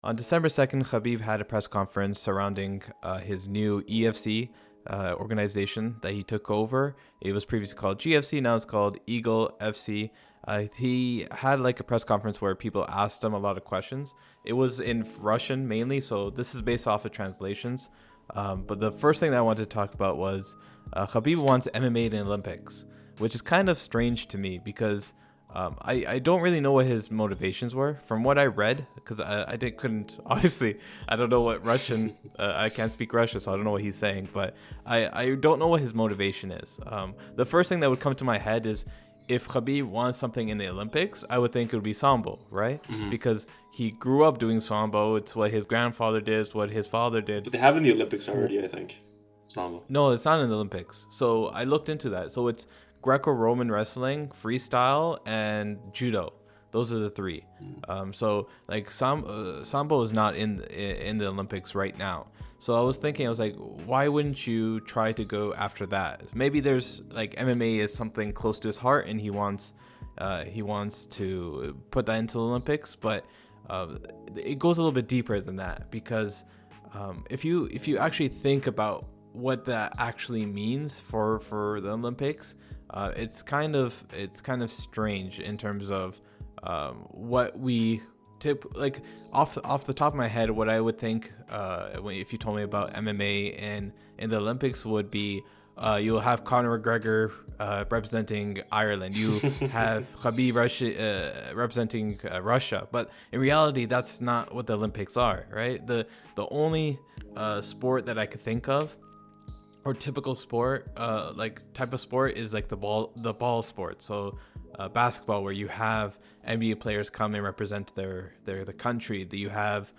On December 2nd, Khabib had a press conference surrounding his new EFC organization that he took over. It was previously called GFC, now it's called Eagle FC. He had like a press conference where people asked him a lot of questions. It was in Russian mainly, so this is based off of translations. But the first thing that I wanted to talk about was Khabib wants MMA in the Olympics, which is kind of strange to me because I don't really know what his motivations were. From what I read, because couldn't obviously I don't know what Russian I can't speak Russian, so I don't know what he's saying. But I don't know what his motivation is. The first thing that would come to my head is if Khabib wants something in the Olympics, I would think it would be sambo, right? Mm-hmm. Because he grew up doing sambo. It's what his grandfather did. It's what his father did. But they have in the Olympics already, I think. Sambo. No, it's not in the Olympics. So I looked into that. So it's Greco-Roman wrestling, freestyle, and judo. Those are the three. So like sambo is not in the Olympics right now. So I was thinking, I was like, why wouldn't you try to go after that? Maybe there's like MMA is something close to his heart, and he wants to put that into the Olympics. But it goes a little bit deeper than that because if you actually think about what that actually means for the Olympics, it's kind of strange in terms of what we like off the top of my head. What I would think if you told me about MMA in the Olympics would be you'll have Conor McGregor representing Ireland. You have Khabib representing Russia. But in reality, that's not what the Olympics are, right? The only sport that I could think of, or typical sport, like type of sport, is like the ball sport. So basketball, where you have NBA players come and represent the country. That you have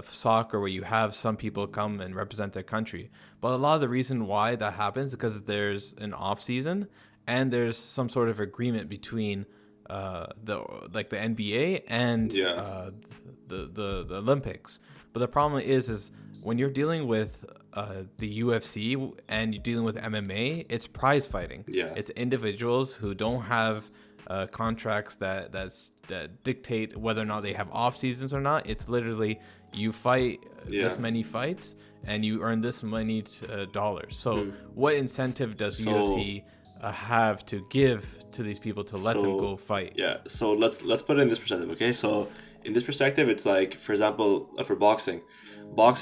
soccer, where you have some people come and represent their country. But a lot of the reason why that happens is because there's an off season and there's some sort of agreement between the NBA and the Olympics. But the problem is when you're dealing with the UFC and you're dealing with MMA, it's prize fighting. Yeah. It's individuals who don't have contracts that dictate whether or not they have off seasons or not. It's literally you fight this many fights and you earn this many dollars. So what incentive does UFC have to give to these people to let them go fight? Yeah. So let's put it in this perspective, okay? So in this perspective, it's like, for example, for boxing,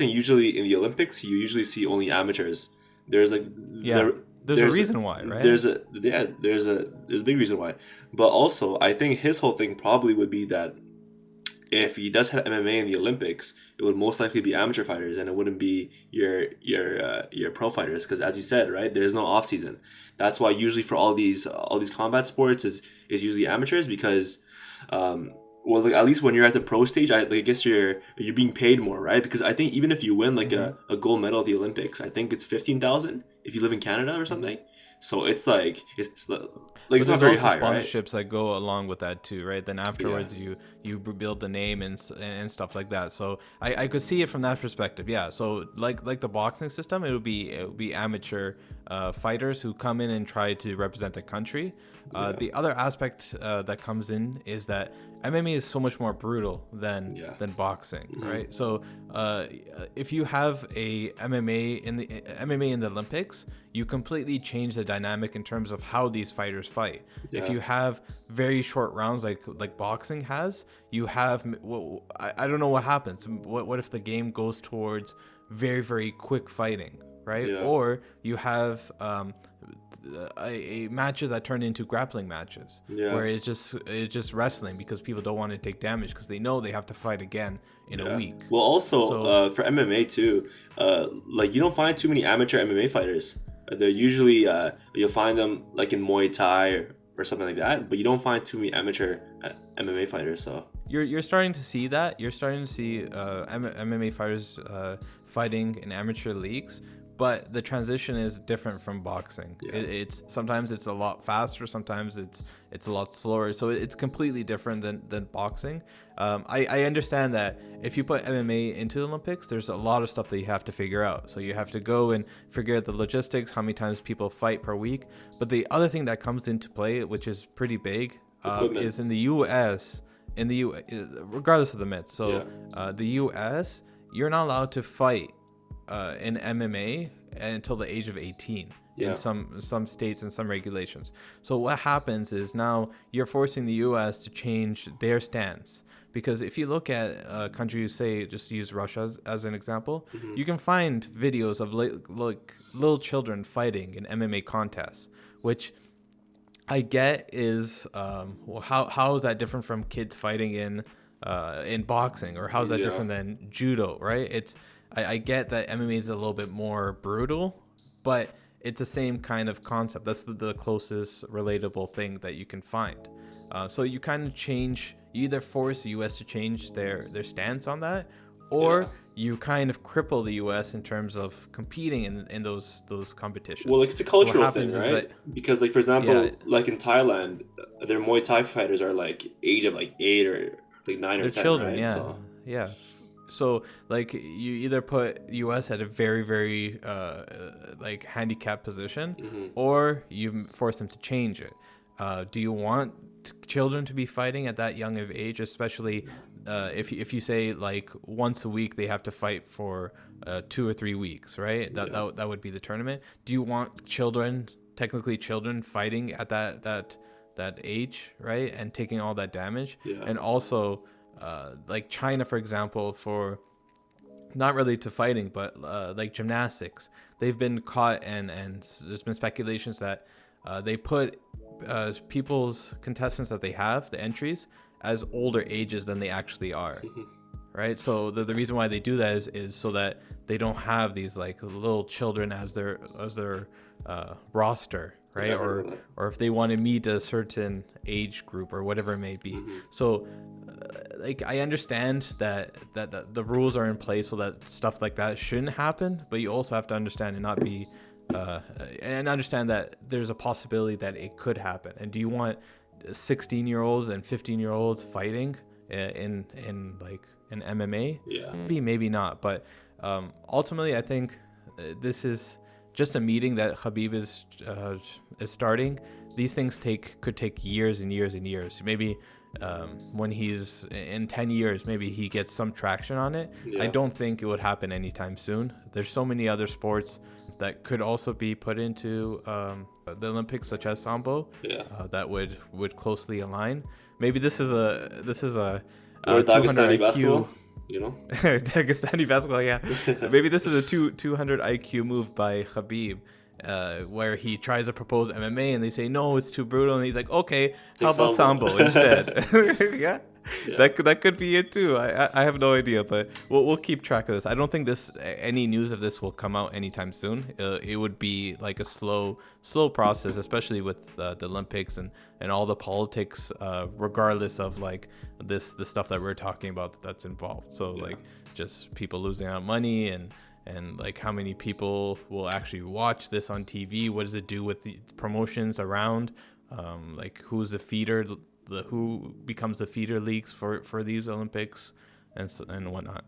usually in the Olympics, you usually see only amateurs. There's like there's a reason why, right? There's a big reason why. But also, I think his whole thing probably would be that if he does have MMA in the Olympics, it would most likely be amateur fighters, and it wouldn't be your pro fighters, because as you said, right, there's no off season. That's why usually for all these combat sports is usually amateurs, because well, like, at least when you're at the pro stage, I guess you're being paid more, right? Because I think even if you win like a gold medal at the Olympics, I think it's 15,000 if you live in Canada or something. So it's like it's not very high, right? Sponsorships that go along with that too, right? Then afterwards you build the name and stuff like that. So I could see it from that perspective. Yeah. So like the boxing system, it would be amateur fighters who come in and try to represent the country. The other aspect that comes in is that MMA is so much more brutal than boxing, right? So if you have a MMA in the Olympics, you completely change the dynamic in terms of how these fighters fight. If you have very short rounds like boxing has, you have I don't know what happens. What if the game goes towards very, very quick fighting, right? Or you have matches that turn into grappling matches, where it's just wrestling because people don't want to take damage because they know they have to fight again in a week. Well, also for MMA too, like you don't find too many amateur MMA fighters. They're usually you'll find them like in Muay Thai or something like that, but you don't find too many amateur MMA fighters. So you're starting to see that. You're starting to see MMA fighters fighting in amateur leagues. But the transition is different from boxing. It's sometimes it's a lot faster, sometimes it's a lot slower. So it's completely different than boxing. I understand that if you put MMA into the Olympics, there's a lot of stuff that you have to figure out. So you have to go and figure out the logistics, how many times people fight per week. But the other thing that comes into play, which is pretty big, is in the U.S., in the regardless of the myths. So the U.S., you're not allowed to fight in MMA until the age of 18 in some states and some regulations. So what happens is now you're forcing the U.S. to change their stance. Because if you look at countries, say, just use Russia as an example, you can find videos of like little children fighting in MMA contests, which I get is well, how is that different from kids fighting in boxing, or how is that different than judo, right? I get that MMA is a little bit more brutal, but it's the same kind of concept. That's the closest relatable thing that you can find. So you kind of you either force the U.S. to change their stance on that, or you kind of cripple the U.S. in terms of competing in those competitions. Well, like, it's a cultural thing, right? Because, like, for example, like in Thailand, their Muay Thai fighters are like age of like 8 or like 9 or 10, children, right? So like you either put U.S. at a very, very like handicapped position, or you force them to change it. Do you want children to be fighting at that young of age, especially if you say like once a week they have to fight for 2 or 3 weeks, right? That would be the tournament. Do you want technically children fighting at that age, right, and taking all that damage? And also like China, for example, for not really to fighting, but like gymnastics, they've been caught, and there's been speculations that they put people's contestants that they have, the entries, as older ages than they actually are, right? So the reason why they do that is so that they don't have these like little children as their roster, right? Or if they want to meet a certain age group or whatever it may be. So like I understand that the rules are in place so that stuff like that shouldn't happen, but you also have to understand and not be and understand that there's a possibility that it could happen. And do you want 16-year-olds and 15-year-olds fighting in like in MMA? Maybe not. But ultimately, I think this is just a meeting that Khabib is starting. These things could take years and years and years. Maybe when he's in 10 years, maybe he gets some traction on it. I don't think it would happen anytime soon. There's so many other sports that could also be put into the Olympics, such as Sambo, that would closely align. Maybe this is a or Dagestani IQ, basketball, you know? Dagestani basketball, yeah. Maybe this is a 200 IQ move by Khabib, where he tries to propose MMA and they say no, it's too brutal, and he's like, okay, how about Sambo instead? yeah. That could be it too. I have no idea, but we'll keep track of this. I don't think any news of this will come out anytime soon. It would be like a slow process, especially with the Olympics and all the politics, regardless of like the stuff that we're talking about that's involved. So like just people losing out money and like how many people will actually watch this on TV. What does it do with the promotions around? Like who's the feeder? Who becomes the feeder leagues for these Olympics and whatnot.